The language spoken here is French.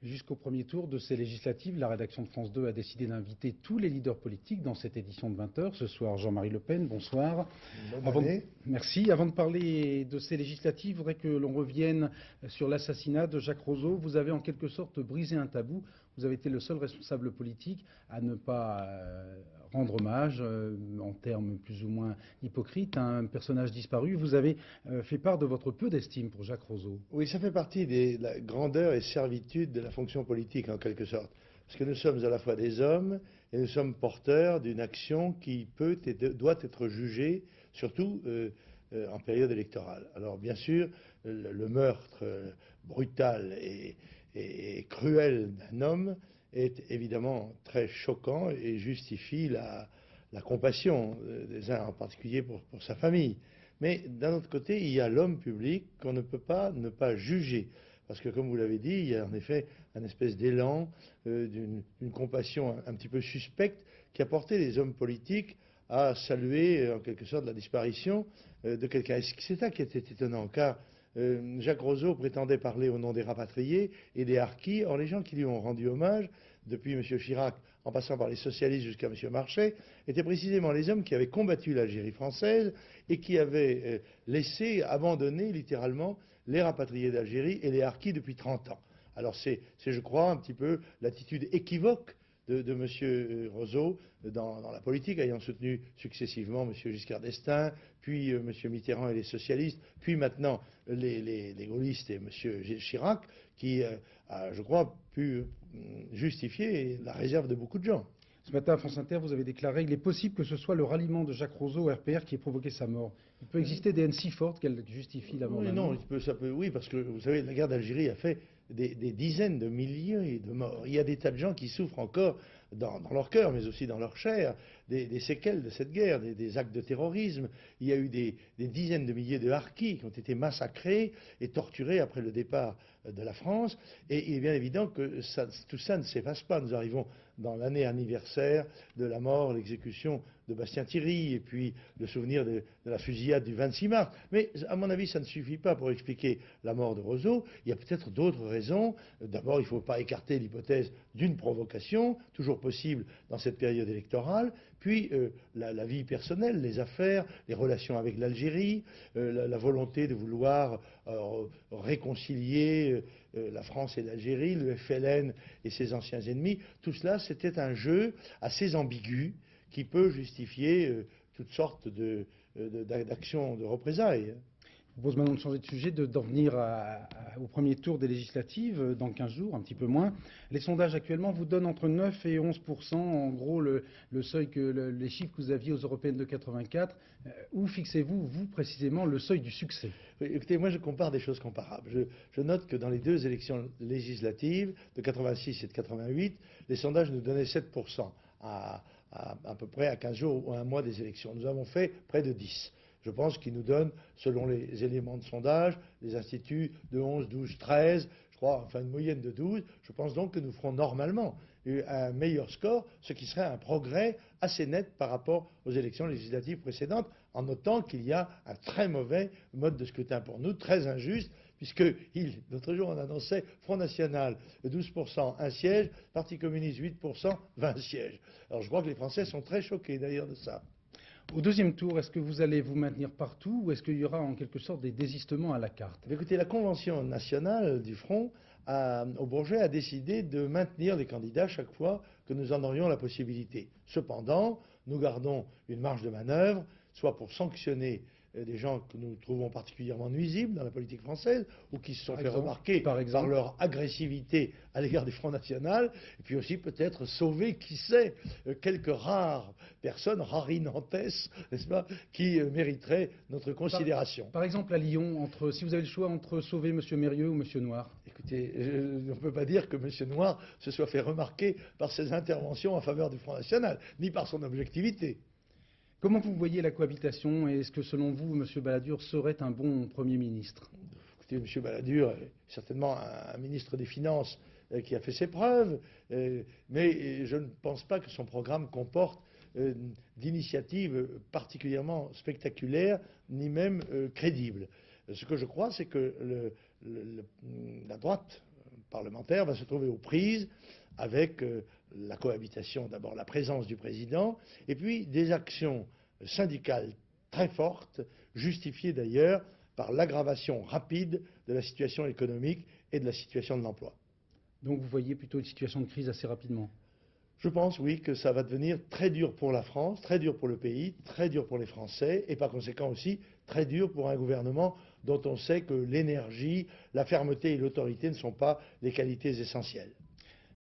Jusqu'au premier tour de ces législatives, la rédaction de France 2 a décidé d'inviter tous les leaders politiques dans cette édition de 20h. Ce soir, Jean-Marie Le Pen, bonsoir. Merci. Avant de parler de ces législatives, je voudrais que l'on revienne sur l'assassinat de Jacques Roseau. Vous avez en quelque sorte brisé un tabou. Vous avez été le seul responsable politique à ne pas rendre hommage, en termes plus ou moins hypocrites, à un personnage disparu. Vous avez fait part de votre peu d'estime pour Jacques Roseau. Oui, ça fait partie de la grandeur et servitude de la fonction politique, en quelque sorte. Parce que nous sommes à la fois des hommes et nous sommes porteurs d'une action qui peut et doit être jugée, surtout en période électorale. Alors, bien sûr, le meurtre brutal et cruel d'un homme est évidemment très choquant et justifie la compassion des uns, en particulier pour sa famille. Mais d'un autre côté, il y a l'homme public qu'on ne peut pas ne pas juger. Parce que, comme vous l'avez dit, il y a en effet un espèce d'élan, d'une compassion un petit peu suspecte qui a porté les hommes politiques à saluer en quelque sorte la disparition de quelqu'un. Et c'est ça qui était étonnant, car Jacques Roseau prétendait parler au nom des rapatriés et des harkis. Or, les gens qui lui ont rendu hommage, depuis M. Chirac, en passant par les socialistes jusqu'à M. Marchais, étaient précisément les hommes qui avaient combattu l'Algérie française et qui avaient laissé abandonner littéralement les rapatriés d'Algérie et les harkis depuis 30 ans. Alors c'est, je crois, un petit peu l'attitude équivoque de M. Roseau dans la politique, ayant soutenu successivement M. Giscard d'Estaing, puis M. Mitterrand et les socialistes, puis maintenant les gaullistes et M. Chirac, qui a, je crois, pu justifier la réserve de beaucoup de gens. Ce matin à France Inter, vous avez déclaré qu'il est possible que ce soit le ralliement de Jacques Roseau au RPR qui ait provoqué sa mort. Il peut exister des haines si fortes qu'elles justifient la mort d'un homme. Oui, parce que vous savez, la guerre d'Algérie a fait des dizaines de milliers de morts. Il y a des tas de gens qui souffrent encore dans leur cœur, mais aussi dans leur chair, des séquelles de cette guerre, des actes de terrorisme. Il y a eu des dizaines de milliers de harkis qui ont été massacrés et torturés après le départ de la France. Et il est bien évident que tout ça ne s'efface pas. Nous arrivons dans l'année anniversaire de la mort, l'exécution de Bastien Thierry, et puis le souvenir de la fusillade du 26 mars. Mais à mon avis, ça ne suffit pas pour expliquer la mort de Roseau. Il y a peut-être d'autres raisons. D'abord, il ne faut pas écarter l'hypothèse d'une provocation, toujours possible dans cette période électorale. Puis la vie personnelle, les affaires, les relations avec l'Algérie, la volonté de vouloir réconcilier la France et l'Algérie, le FLN et ses anciens ennemis. Tout cela, c'était un jeu assez ambigu qui peut justifier toutes sortes d'actions de représailles. Je vous propose maintenant de changer de sujet, d'en venir au premier tour des législatives, dans 15 jours, un petit peu moins. Les sondages actuellement vous donnent entre 9 et 11%, en gros le seuil les chiffres que vous aviez aux européennes de 84. Où fixez-vous, vous, précisément, le seuil du succès? Oui, écoutez, moi je compare des choses comparables. Je note que dans les deux élections législatives, de 86 et de 88, les sondages nous donnaient 7% à peu près à 15 jours ou à un mois des élections. Nous avons fait près de 10. Je pense qu'il nous donne, selon les éléments de sondage, les instituts de 11, 12, 13, je crois, enfin une moyenne de 12. Je pense donc que nous ferons normalement un meilleur score, ce qui serait un progrès assez net par rapport aux élections législatives précédentes, en notant qu'il y a un très mauvais mode de scrutin pour nous, très injuste, puisque l'autre jour on annonçait Front National 12%, un siège, Parti communiste 8%, 20 sièges. Alors je crois que les Français sont très choqués d'ailleurs de ça. Au deuxième tour, est-ce que vous allez vous maintenir partout ou est-ce qu'il y aura en quelque sorte des désistements à la carte? Écoutez, la Convention nationale du Front au Bourget a décidé de maintenir les candidats chaque fois que nous en aurions la possibilité. Cependant, nous gardons une marge de manœuvre, soit pour sanctionner des gens que nous trouvons particulièrement nuisibles dans la politique française ou qui se sont fait remarquer par leur agressivité à l'égard du Front National, et puis aussi peut-être sauver, qui sait, quelques rares personnes, rarinantes, n'est-ce pas, qui mériteraient notre considération. Par exemple à Lyon, si vous avez le choix entre sauver M. Mérieux ou M. Noir? Écoutez, on ne peut pas dire que M. Noir se soit fait remarquer par ses interventions en faveur du Front National, ni par son objectivité. Comment vous voyez la cohabitation et est-ce que selon vous, M. Balladur serait un bon Premier ministre? Écoutez, M. Balladur est certainement un ministre des Finances qui a fait ses preuves, mais je ne pense pas que son programme comporte d'initiatives particulièrement spectaculaires, ni même crédibles. Ce que je crois, c'est que la droite parlementaire va se trouver aux prises avec la cohabitation, d'abord la présence du président, et puis des actions syndicales très fortes, justifiées d'ailleurs par l'aggravation rapide de la situation économique et de la situation de l'emploi. Donc vous voyez plutôt une situation de crise assez rapidement? Je pense, oui, que ça va devenir très dur pour la France, très dur pour le pays, très dur pour les Français, et par conséquent aussi très dur pour un gouvernement dont on sait que l'énergie, la fermeté et l'autorité ne sont pas des qualités essentielles.